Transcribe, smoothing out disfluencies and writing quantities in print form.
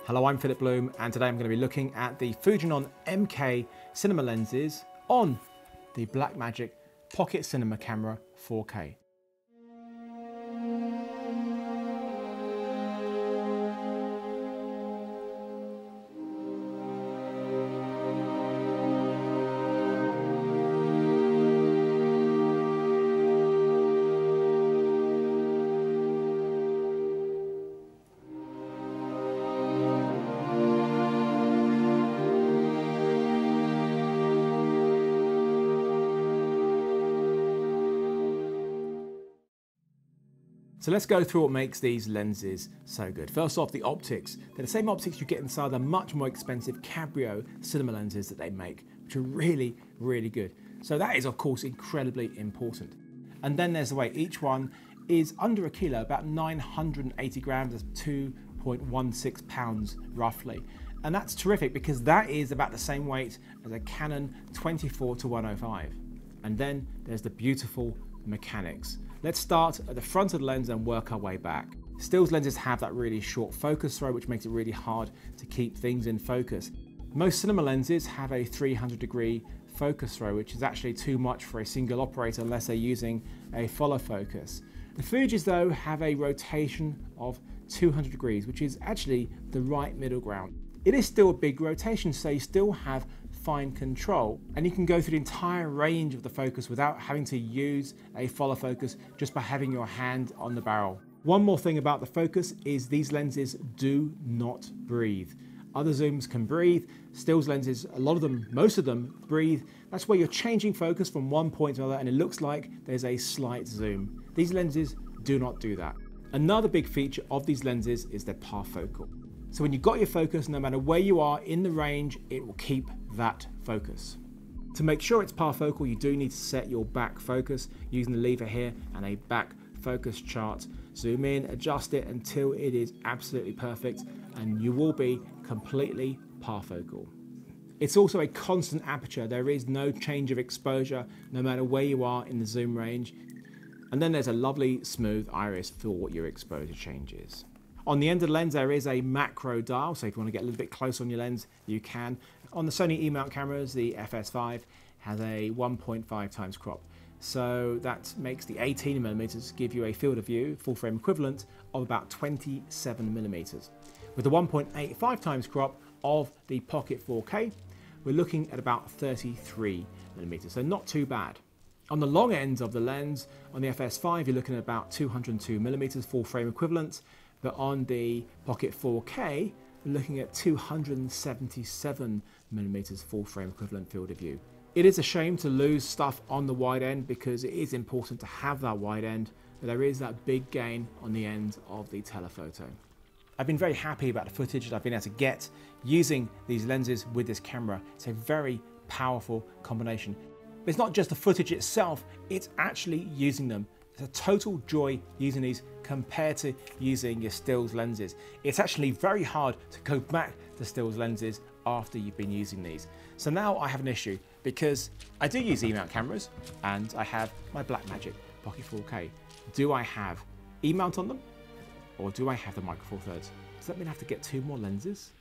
Hello, I'm Philip Bloom, and today I'm going to be looking at the Fujinon MK cinema lenses on the Blackmagic Pocket Cinema Camera 4K. So let's go through what makes these lenses so good. First off, the optics. They're the same optics you get inside the much more expensive Cabrio cinema lenses that they make, which are really, really good. So that is, of course, incredibly important. And then there's the weight. Each one is under a kilo, about 980 grams, that's 2.16 pounds roughly. And that's terrific because that is about the same weight as a Canon 24-105. And then there's the beautiful mechanics. Let's start at the front of the lens and work our way back. Stills lenses have that really short focus throw, which makes it really hard to keep things in focus. Most cinema lenses have a 300-degree focus throw, which is actually too much for a single operator unless they're using a follow focus. The Fujis, though, have a rotation of 200 degrees, which is actually the right middle ground. It is still a big rotation, so you still have fine control, and you can go through the entire range of the focus without having to use a follow focus, just by having your hand on the barrel. One more thing about the focus is these lenses do not breathe. Other zooms can breathe. Stills lenses, a lot of them, most of them breathe. That's where you're changing focus from one point to another and it looks like there's a slight zoom. These lenses do not do that. Another big feature of these lenses is their parfocal. So when you've got your focus, no matter where you are in the range, it will keep that focus. To make sure it's parfocal, you do need to set your back focus using the lever here and a back focus chart. Zoom in, adjust it until it is absolutely perfect, and you will be completely parfocal. It's also a constant aperture. There is no change of exposure, no matter where you are in the zoom range. And then there's a lovely smooth iris for what your exposure change is. On the end of the lens, there is a macro dial, so if you want to get a little bit close on your lens, you can. On the Sony E-mount cameras, the FS5 has a 1.5 times crop. So that makes the 18mm give you a field of view, full frame equivalent, of about 27mm. With the 1.85 times crop of the Pocket 4K, we're looking at about 33mm, so not too bad. On the long end of the lens, on the FS5, you're looking at about 202mm full frame equivalent, but on the Pocket 4K, we're looking at 277mm full frame equivalent field of view. It is a shame to lose stuff on the wide end because it is important to have that wide end, but there is that big gain on the end of the telephoto. I've been very happy about the footage that I've been able to get using these lenses with this camera. It's a very powerful combination. But it's not just the footage itself, it's actually using them. It's a total joy using these compared to using your stills lenses. It's actually very hard to go back to stills lenses after you've been using these. So now I have an issue because I do use E-mount cameras and I have my Blackmagic Pocket 4K. Do I have E-mount on them or do I have the Micro Four Thirds? Does that mean I have to get two more lenses?